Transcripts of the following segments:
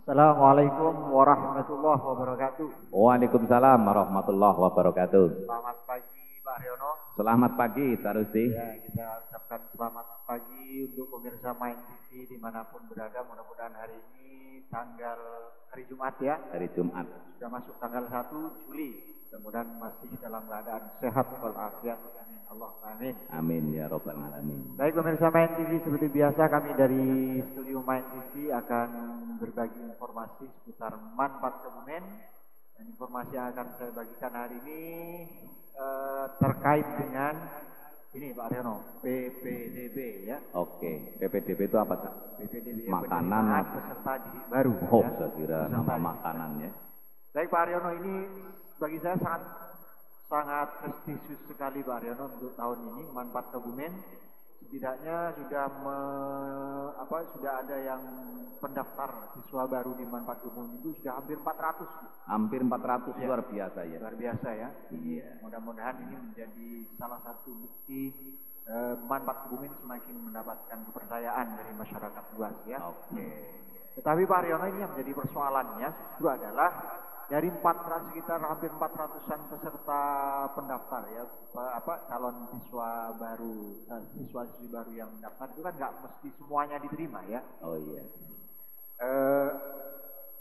Assalamualaikum warahmatullahi wabarakatuh. Waalaikumsalam warahmatullahi wabarakatuh. Selamat pagi Pak Haryono. Selamat pagi, Sarusti. Ya, kita ucapkan selamat pagi untuk pemirsa Main TV dimanapun berada. Mudah-mudahan hari ini hari Jumat ya. Hari Jumat. Sudah masuk tanggal 1 Juli. Mudah-mudahan masih dalam keadaan sehat walafiat. Amin. Allah amin. Amin ya robbal alamin. Baik pemirsa Main TV, seperti biasa kami dari studio Main TV akan berbagi informasi seputar manfaat Kebumen. Dan informasi yang akan saya bagikan hari ini terkait dengan ini Pak Haryono, PPDB ya. Oke, PPDB itu apa, Pak? PPDB makanan peserta didik baru. Oh, ya. saya kira nama makanan ya. Baik Pak Haryono, ini bagi saya sangat prestisius sekali Pak Haryono untuk tahun ini manfaat Kebumen. Setidaknya sudah ada yang pendaftar siswa baru di manfaat Kebumen itu sudah hampir 400. Hampir 400 ya. Luar biasa ya. Luar biasa ya. Iya. Mudah-mudahan ini menjadi salah satu bukti manfaat Kebumen semakin mendapatkan kepercayaan dari masyarakat luas ya. Oke. Tetapi Pak Haryono, ini yang menjadi persoalannya justru adalah dari sekitar hampir 400-an peserta pendaftar ya, calon siswa baru, siswa-siswi baru yang mendaftar itu kan nggak mesti semuanya diterima ya. Oh iya.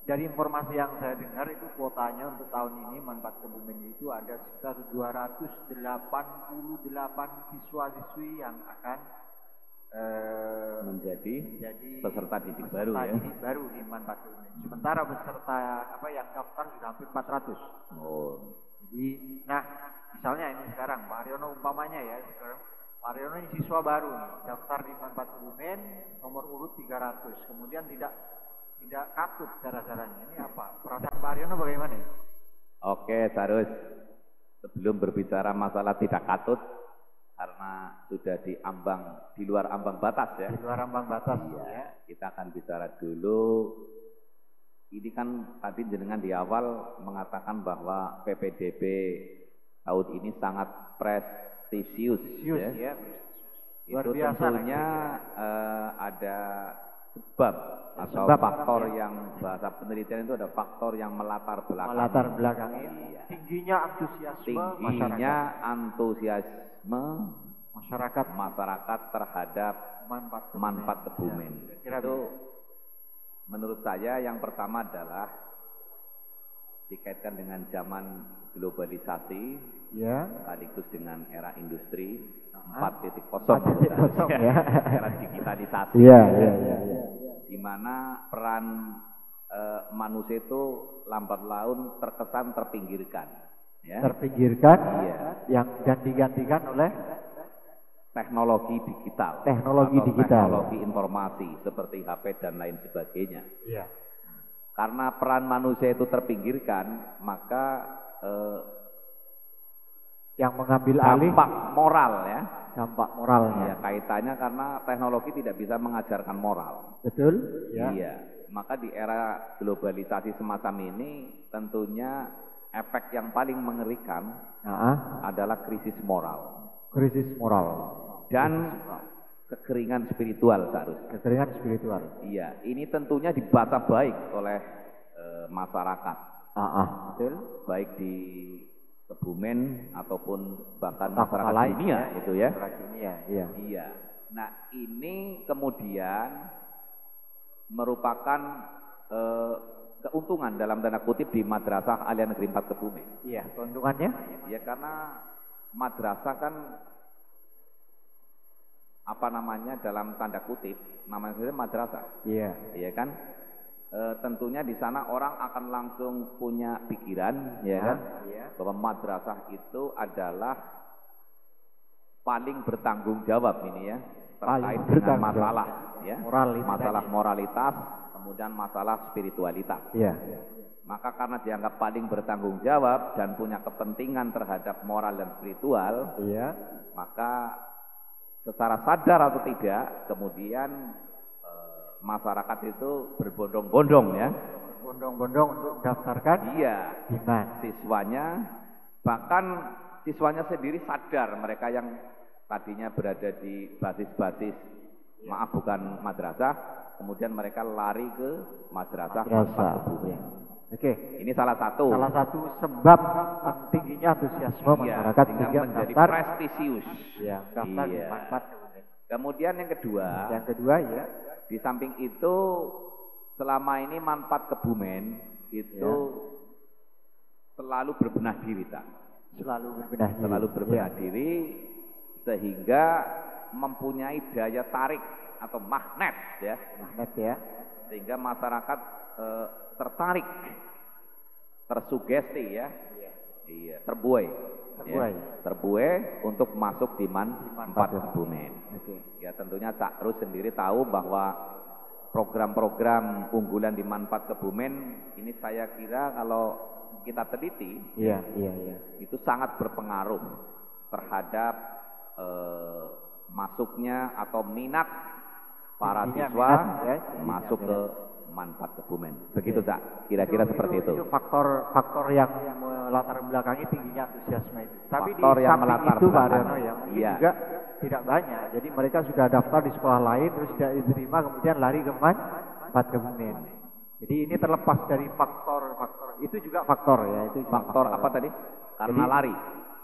Dari informasi yang saya dengar itu kuotanya untuk tahun ini manfaat Kebumen itu ada sekitar 288 siswa-siswi yang akan menjadi peserta didik baru ya. Didik baru di manfaat Kebumen. Sementara peserta yang daftar sudah hampir 400. Oh. Jadi, nah misalnya ini sekarang Pak Haryono umpamanya ya, sekarang Pak Haryono ini siswa baru nih, daftar di manfaat Kebumen nomor urut 300. Kemudian tidak katut cara-caranya. Ini apa? Perasaan Pak Haryono bagaimana ya? Oke, Sarus. Sebelum berbicara masalah tidak katut, karena sudah di luar ambang batas ya. Di luar ambang batas. Iya, kita akan bicara dulu. Ini kan tadi jenengan di awal mengatakan bahwa PPDB tahun ini sangat prestisius ya. Luar itu biasa tentunya ada sebab atau faktor yang bahasa penelitian itu ada faktor yang melatar belakangi. Iya. Tingginya antusiasme masyarakat terhadap manfaat Kebumen. Ya. Itu menurut saya yang pertama adalah dikaitkan dengan zaman globalisasi ya, sekaligus dengan era industri 4.0 ya. Era digitalisasi ya. Di mana peran manusia itu lambat laun terkesan terpinggirkan ya. Yang dan digantikan oleh teknologi digital, teknologi informasi seperti HP dan lain sebagainya. Iya. Karena peran manusia itu terpinggirkan, maka yang mengambil alih dampak moralnya ya, kaitannya karena teknologi tidak bisa mengajarkan moral. Betul? Ya. Iya. Maka di era globalisasi semacam ini tentunya efek yang paling mengerikan adalah krisis moral. Dan kekeringan spiritual seharusnya. Kekeringan spiritual. Iya, ini tentunya dibaca baik oleh masyarakat. Betul. Baik di Kebumen ataupun bahkan masyarakat dunia itu ya. Iya. Nah, ini kemudian merupakan keuntungan dalam tanda kutip di Madrasah Alia Negeri 4 Kebumen. Iya, keuntungannya? Ya karena madrasah kan dalam tanda kutip namanya saja madrasah. Iya. Iya kan? Tentunya di sana orang akan langsung punya pikiran ya kan? Iya. Bahwa madrasah itu adalah paling bertanggung jawab ini ya, terkait dengan masalah ya, masalah moralitas, kemudian masalah spiritualitas. Iya. Maka karena dianggap paling bertanggung jawab dan punya kepentingan terhadap moral dan spiritual, maka secara sadar atau tidak, kemudian masyarakat itu berbondong-bondong ya. Berbondong-bondong untuk mendaftarkan siswanya, bahkan siswanya sendiri sadar mereka yang tadinya berada di basis-basis, bukan madrasah, kemudian mereka lari ke madrasah Manfaat Kebumen. Oke. Ini salah satu. Salah satu sebab tingginya antusiasme masyarakat sehingga menjadi daftar, prestisius. Ya, daftar di Manfaat Kebumen. Kemudian yang kedua. Yang kedua ya. Di samping itu selama ini Manfaat Kebumen itu selalu berbenah diri, Pak. Selalu berbenah diri sehingga mempunyai daya tarik atau magnet ya. Magnet ya. Sehingga masyarakat tertarik, tersugesti ya. Iya, terbuai. Terbuai untuk masuk di Manfaat Kebumen. Ya tentunya Cak Rus sendiri tahu bahwa program-program unggulan di Manfaat Kebumen ini saya kira kalau kita teliti, itu sangat berpengaruh terhadap masuknya atau minat para siswa masuk ke Manfaat Kebumen. Begitu, Cak. Kira-kira seperti itu. Itu faktor yang melatar belakangi tingginya antusiasme itu. Tapi faktor di yang samping itu, Pak Aryono, ya mungkin juga tidak banyak. Jadi mereka sudah daftar di sekolah lain, terus tidak diterima, kemudian lari ke Manfaat Kebumen. Jadi ini terlepas dari faktor-faktor. Itu juga faktor ya. Itu juga faktor apa tadi? Karena jadi, lari.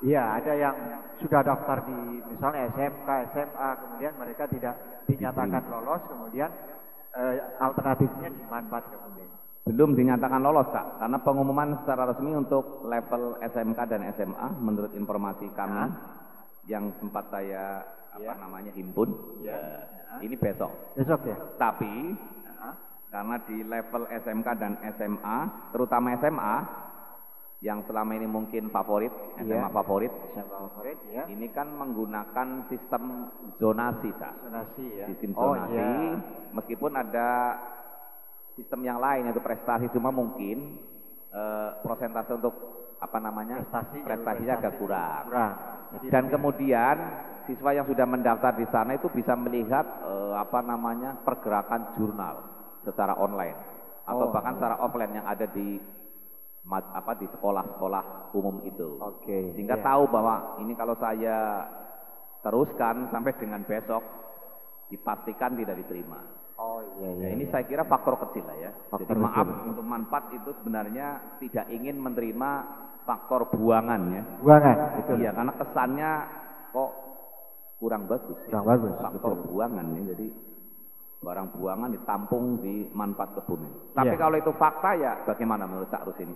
Iya, ada yang sudah daftar di misalnya SMK, SMA, kemudian mereka tidak dinyatakan lolos, kemudian alternatifnya di Manfaat Kebumen. Belum dinyatakan lolos, Kak, karena pengumuman secara resmi untuk level SMK dan SMA menurut informasi kami yang sempat saya himpun, ini besok. Besok ya. Tapi karena di level SMK dan SMA, terutama SMA yang selama ini mungkin favorit, SMA favorit, ini kan menggunakan sistem zonasi, Kak. Sistem zonasi, meskipun ada sistem yang lain yaitu prestasi, cuma mungkin prosentase untuk prestasinya agak kurang. Dan kemudian siswa yang sudah mendaftar di sana itu bisa melihat pergerakan jurnal secara online atau bahkan secara offline yang ada di sekolah-sekolah umum itu. Sehingga tahu bahwa ini kalau saya teruskan sampai dengan besok dipastikan tidak diterima. Ini saya kira faktor kecil lah ya. Jadi maaf untuk Manfaat itu sebenarnya tidak ingin menerima faktor buangan ya. Betul. Iya, karena kesannya kok kurang bagus. Faktor buangan ya. Jadi barang buangan ditampung di Manfaat Kebumen. Tapi kalau itu fakta ya bagaimana menurut Cak Rus ini?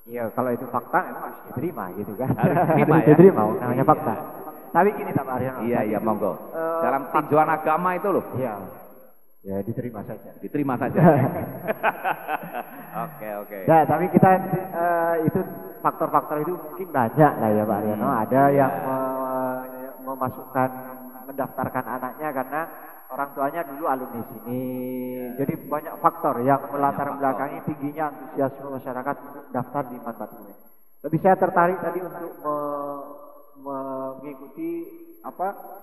Iya, kalau itu fakta memang harus diterima gitu kan. Harus diterima namanya fakta. Tapi gini Pak Aryono. Iya, monggo. Dalam tinjauan agama itu loh. Iya. Ya diterima saja. Diterima saja. Oke. Ya, tapi kita itu faktor-faktor itu mungkin banyak lah ya Pak Aryono. Ada yang mendaftarkan anaknya karena orang tuanya dulu alumni sini. Jadi banyak faktor yang melatar belakangi tingginya antusiasme masyarakat untuk daftar di Manfaat Kebumen. Tapi saya tertarik tadi untuk mengikuti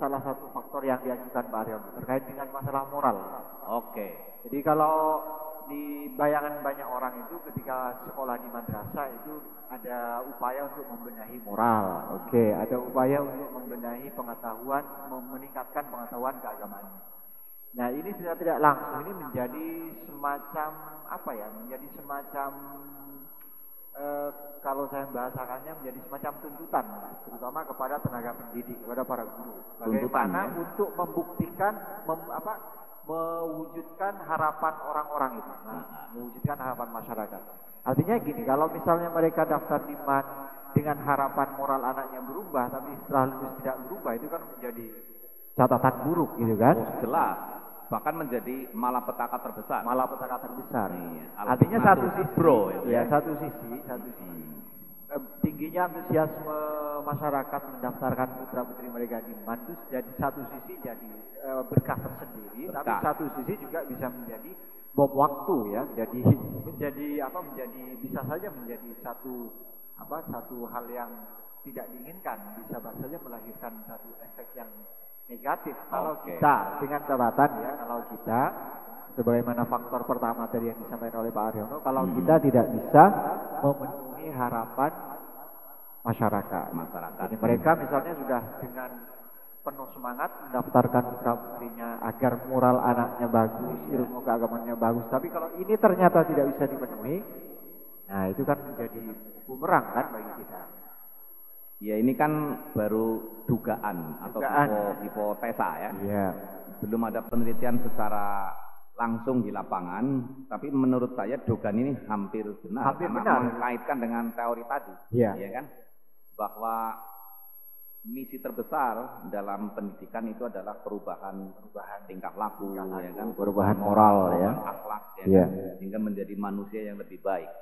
salah satu faktor yang diajukan Pak Aryono terkait dengan masalah moral. Jadi kalau di bayangan banyak orang itu ketika sekolah di madrasah itu ada upaya untuk membenahi moral. Ada upaya untuk membenahi pengetahuan, meningkatkan pengetahuan keagamaan. Nah, ini secara tidak langsung ini menjadi semacam menjadi semacam kalau saya bahasakannya menjadi semacam tuntutan, terutama kepada tenaga pendidik, kepada para guru. Bagaimana untuk membuktikan, mewujudkan harapan orang-orang itu, mewujudkan harapan masyarakat. Artinya gini, kalau misalnya mereka daftar di MAN dengan harapan moral anaknya berubah, tapi setelah lulus tidak berubah, itu kan menjadi catatan buruk, gitu kan? Jelas. Bahkan menjadi malapetaka terbesar. Artinya satu sisi, tingginya antusiasme masyarakat mendaftarkan putra putri mereka di MAN itu jadi satu sisi jadi berkah tersendiri, tapi satu sisi juga bisa menjadi bom waktu ya, menjadi bisa saja menjadi satu hal yang tidak diinginkan, bisa saja melahirkan satu efek yang negatif kalau kita dengan catatan ya, kalau kita sebagaimana faktor pertama tadi yang disampaikan oleh Pak Aryono, kalau kita tidak bisa memenuhi harapan masyarakat. Jadi mereka misalnya sudah dengan penuh semangat mendaftarkan putra-putrinya agar moral anaknya bagus, ilmu keagamannya bagus. Tapi kalau ini ternyata tidak bisa dipenuhi, nah itu kan menjadi bumerang kan bagi kita. Ya ini kan baru dugaan atau hipotesa ya. Iya. Belum ada penelitian secara langsung di lapangan, tapi menurut saya dugaan ini hampir benar karena mengkaitkan dengan teori tadi, ya kan, bahwa misi terbesar dalam pendidikan itu adalah perubahan tingkah laku, ya kan, perubahan moral, ya, akhlak, ya kan, sehingga menjadi manusia yang lebih baik.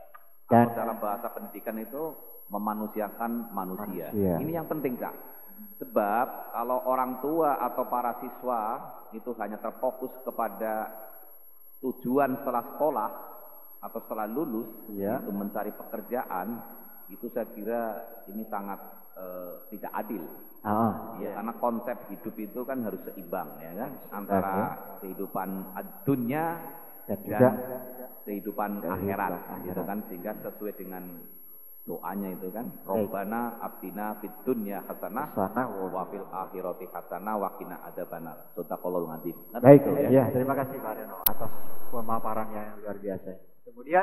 Dan atau dalam bahasa pendidikan itu memanusiakan manusia. Ini yang penting, Kak. Sebab kalau orang tua atau para siswa itu hanya terfokus kepada tujuan setelah sekolah atau setelah lulus itu mencari pekerjaan, itu saya kira ini sangat tidak adil. Karena konsep hidup itu kan harus seimbang, ya kan, antara kehidupan dunia dan juga kehidupan akhirat, gitu kan, sehingga sesuai dengan doanya itu kan, Robbana abdina fid dunya hasanah wa fil akhirati hasanah wa qina adzabannar. Shadaqallahul adzim. Baik, ya, terima kasih Pak Reno atas pemaparan yang luar biasa. Kemudian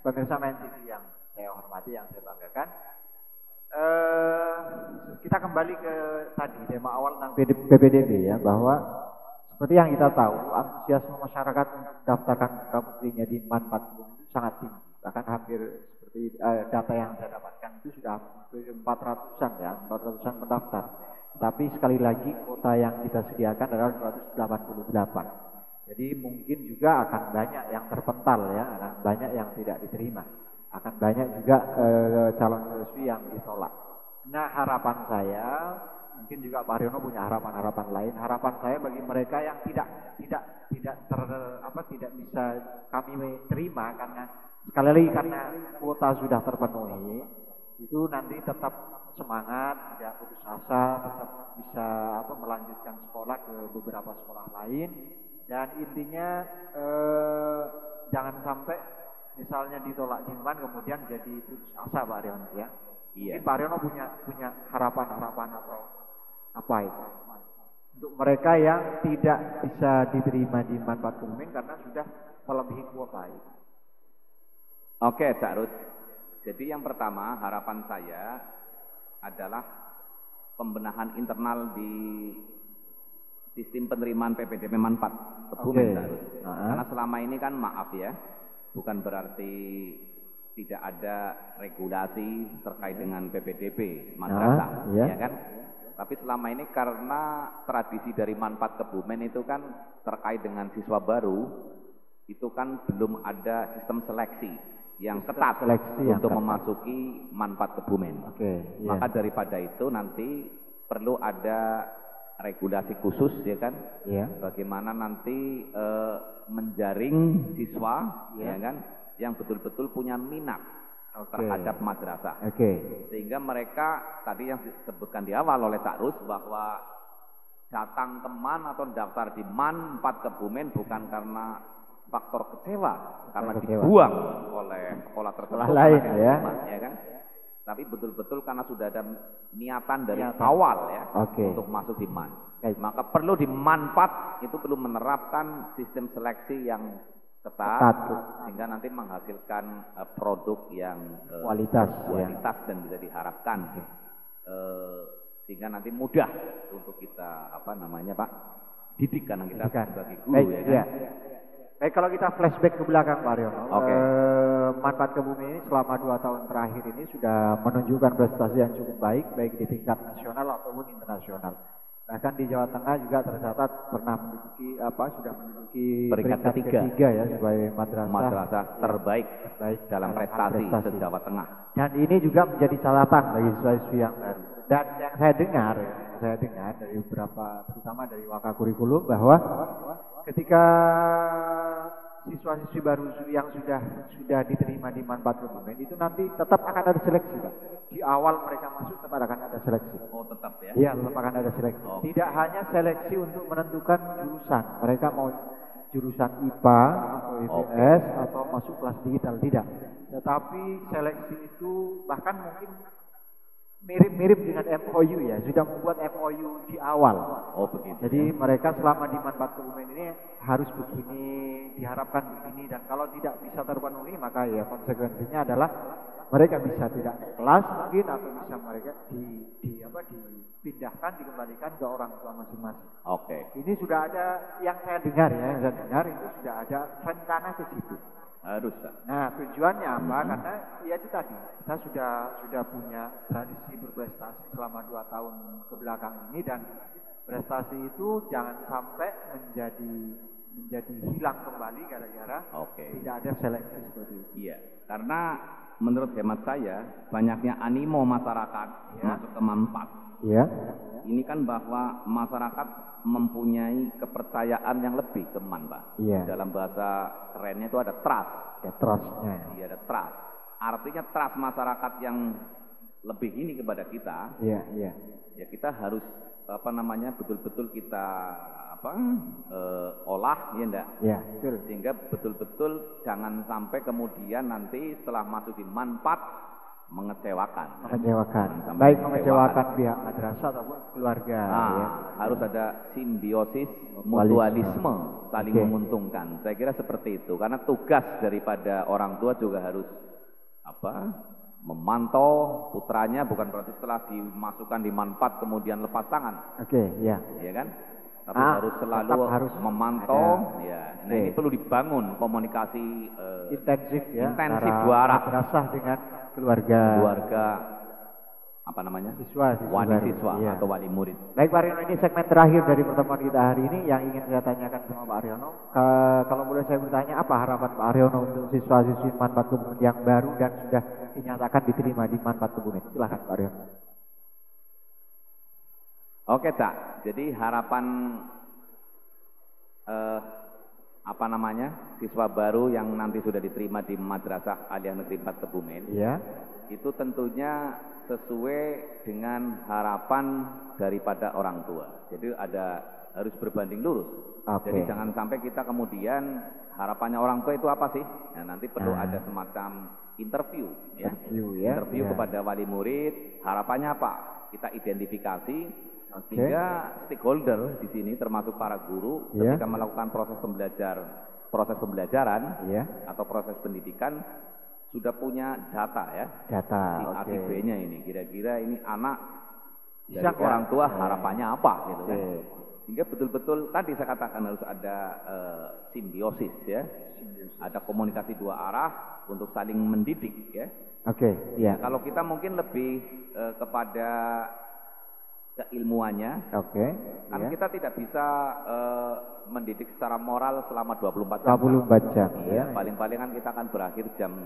pemirsa Main TV yang saya hormati, yang saya banggakan, kita kembali ke tadi tema awal tentang PPDB ya, bahwa seperti yang kita tahu, antusiasme masyarakat mendaftarkan putra-putrinya di MAN 40 itu sangat tinggi. Bahkan hampir seperti data yang saya dapatkan itu sudah 400-an ya, 400-an pendaftar. Tapi sekali lagi kuota yang kita sediakan adalah 288. Jadi mungkin juga akan banyak yang terpental ya, akan banyak yang tidak diterima. Akan banyak juga calon siswi yang ditolak. Nah, harapan saya, mungkin juga Pak Haryono punya harapan-harapan lain. Harapan saya bagi mereka yang tidak bisa kami terima karena sekali lagi karena kuota sudah terpenuhi, itu nanti tetap semangat, tidak putus asa, tetap bisa melanjutkan sekolah ke beberapa sekolah lain, dan intinya jangan sampai misalnya ditolak di MAN kemudian jadi putus asa, Pak Haryono ya. Mungkin Pak Haryono punya harapan-harapan atau apa itu untuk mereka yang tidak bisa diterima di MAN 40 karena sudah melebihi kuota itu. Oke, Cak Rus. Jadi yang pertama harapan saya adalah pembenahan internal di sistem penerimaan PPDB MAN 4 Kebumen, Cak Rus. Karena selama ini kan maaf ya, bukan berarti tidak ada regulasi terkait dengan PPDB madrasah, ya kan? Tapi selama ini karena tradisi dari MAN 4 Kebumen itu kan terkait dengan siswa baru, itu kan belum ada sistem seleksi yang ketat untuk memasuki MAN 4 Kebumen. Maka daripada itu nanti perlu ada regulasi khusus ya kan, bagaimana nanti menjaring siswa ya kan, yang betul-betul punya minat terhadap madrasah. Sehingga mereka tadi yang disebutkan di awal oleh Cak Rus bahwa datang ke MAN atau daftar di MAN 4 Kebumen bukan karena faktor kecewa, karena dibuang oleh sekolah tertentu lain ya kan. Tapi betul-betul karena sudah ada niatan dari awal ya untuk masuk di MAN. Maka perlu di MAN 4 itu perlu menerapkan sistem seleksi yang ketat sehingga nanti menghasilkan produk yang kualitas dan bisa diharapkan, sehingga nanti mudah untuk kita Pak didik karena kita sebagai guru ya kan. Baik, kalau kita flashback ke belakang Pak Haryono, MAN 4 Kebumen ini selama 2 tahun terakhir ini sudah menunjukkan prestasi yang cukup baik di tingkat nasional ataupun internasional. Bahkan di Jawa Tengah juga tercatat pernah sudah menduduki peringkat ketiga ya sebagai madrasah terbaik dalam prestasi se-Jawa Tengah. Dan ini juga menjadi catatan bagi siswa-siswi yang baru. Dan yang saya dengar dari beberapa, terutama dari Wakakurikulum, bahwa ketika siswa-siswi baru yang sudah diterima di MAN 4 Kebumen itu nanti tetap akan ada seleksi, Pak. Di awal mereka masuk tetap akan ada seleksi. Oh, tetap ya? Iya, tetap akan ada seleksi. Tidak hanya seleksi untuk menentukan jurusan. Mereka mau jurusan IPA atau IPS atau masuk kelas digital, tidak. Tetapi seleksi itu bahkan mungkin mirip-mirip dengan MOU ya, sudah membuat MOU di awal. Oh begitu. Jadi mereka selama di Manfaat Kebumen ini harus begini, diharapkan begini, dan kalau tidak bisa terpenuhi maka ya konsekuensinya adalah mereka bisa tidak kelas mungkin, atau bisa mereka dipindahkan, dikembalikan ke orang tua masing-masing. Oke. Ini sudah ada yang saya dengar ya, yang saya dengar itu sudah ada rencana ke situ. Harus. Nah, tujuannya apa? Karena ya itu tadi, kita sudah punya tradisi berprestasi selama 2 tahun ke belakang ini, dan prestasi itu jangan sampai menjadi hilang kembali gara-gara tidak ada seleksi seperti itu. Iya, karena menurut hemat saya banyaknya animo masyarakat masuk ke Manfaat. Iya. Ini kan bahwa masyarakat mempunyai kepercayaan yang lebih ke Manfaat. Iya. Dalam bahasa kerennya itu ada trust. Ya, trustnya. Iya, ada trust. Artinya trust masyarakat yang lebih ini kepada kita. Iya, iya. Ya kita harus betul-betul kita olah, ya enggak? Ya, betul. Sehingga betul-betul jangan sampai kemudian nanti setelah masuk di Manfaat mengecewakan. Baik mengecewakan pihak madrasah ataupun keluarga. Ya. Harus ada simbiosis, mutualisme, saling menguntungkan. Saya kira seperti itu. Karena tugas daripada orang tua juga harus memantau putranya, bukan berarti setelah dimasukkan di Manfaat kemudian lepas tangan. Iya kan? Tapi harus selalu memantau. Ya. Nah, ini perlu dibangun komunikasi intensif ya. Intensif dua arah. Madrasah dengan keluarga wali siswa atau wali murid. Baik Pak Aryono, ini segmen terakhir dari pertemuan kita hari ini yang ingin saya tanyakan sama Pak Aryono. Kalau boleh saya bertanya, apa harapan Pak Aryono untuk siswa-siswi Manfaat Kebumen yang baru dan sudah dinyatakan diterima di Manfaat Kebumen? Silakan Pak Aryono. Oke Cak, jadi harapan siswa baru yang nanti sudah diterima di Madrasah Aliyah Negeri 4 Kebumen, itu tentunya sesuai dengan harapan daripada orang tua. Jadi harus berbanding lurus. Jadi jangan sampai kita kemudian harapannya orang tua itu apa sih? Nah, nanti perlu ada semacam interview kepada wali murid, harapannya apa? Kita identifikasi. Sehingga stakeholder di sini termasuk para guru ketika melakukan proses pembelajaran atau proses pendidikan sudah punya data si B-nya ini, kira-kira ini anak dari orang tua harapannya apa gitu kan. Sehingga betul-betul tadi saya katakan harus ada simbiosis ada komunikasi dua arah untuk saling mendidik Kalau kita mungkin lebih kepada keilmuannya, kan kita tidak bisa mendidik secara moral selama 24 jam. 24 jam. Paling-paling kan kita akan berakhir jam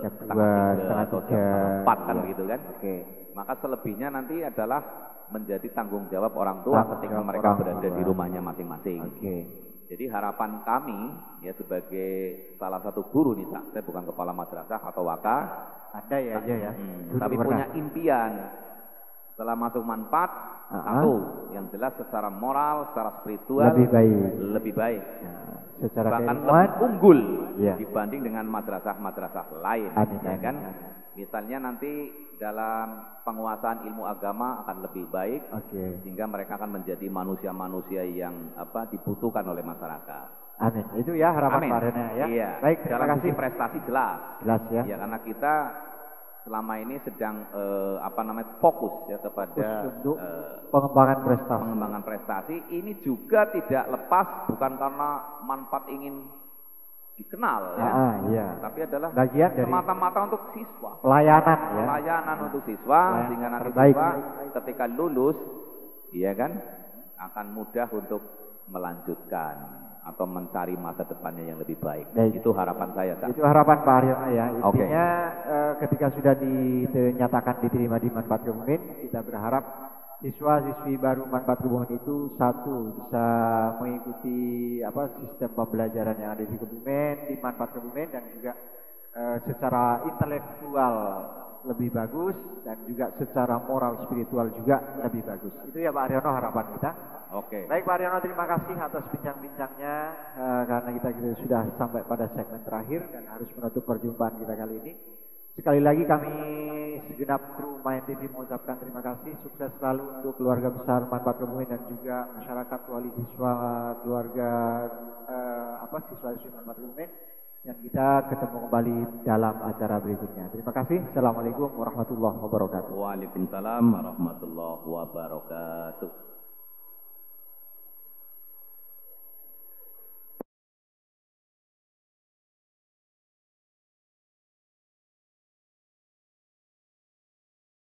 setengah 3 atau jam 4 kan begitu kan. Maka selebihnya nanti adalah menjadi tanggung jawab orang tua ketika mereka berada di rumahnya masing-masing. Jadi harapan kami sebagai salah satu guru nih, saya bukan kepala madrasah atau waka, ada tapi punya impian. Setelah masuk Manfaat, yang jelas secara moral, secara spiritual lebih baik. Bahkan lebih unggul dibanding dengan madrasah-madrasah lain. Kan? Misalnya nanti dalam penguasaan ilmu agama akan lebih baik, sehingga mereka akan menjadi manusia-manusia yang dibutuhkan oleh masyarakat. Amin. Itu harapan Pak Aryono Baik, terima kasih. Prestasi jelas ya. Karena kita selama ini sedang fokus kepada untuk pengembangan prestasi. Ini juga tidak lepas bukan karena Manfaat ingin dikenal tapi adalah bagian dari semata-mata untuk siswa. Pelayanan untuk siswa sehingga nanti siswa ketika lulus akan mudah untuk melanjutkan atau mencari masa depannya yang lebih baik. Itu harapan saya. Itu harapan Pak Aryono Intinya ketika sudah dinyatakan diterima di Manfaat Kebumen, kita berharap siswa-siswi baru Manfaat Kebumen itu bisa mengikuti sistem pembelajaran yang ada di Kebumen, di Manfaat Kebumen, dan juga secara intelektual lebih bagus dan juga secara moral spiritual juga lebih bagus. Itu Pak Aryono harapan kita. Baik Pak Aryono, terima kasih atas bincang-bincangnya karena kita sudah sampai pada segmen terakhir dan harus menutup perjumpaan kita kali ini. Sekali lagi kami segenap kru Main TV mengucapkan terima kasih. Sukses selalu untuk keluarga besar Manfaat Kebumen dan juga masyarakat wali siswa keluarga siswa-siswi Manfaat Kebumen. Dan kita ketemu kembali dalam acara berikutnya. Terima kasih. Assalamualaikum warahmatullahi wabarakatuh. Waalaikumsalam warahmatullahi wabarakatuh.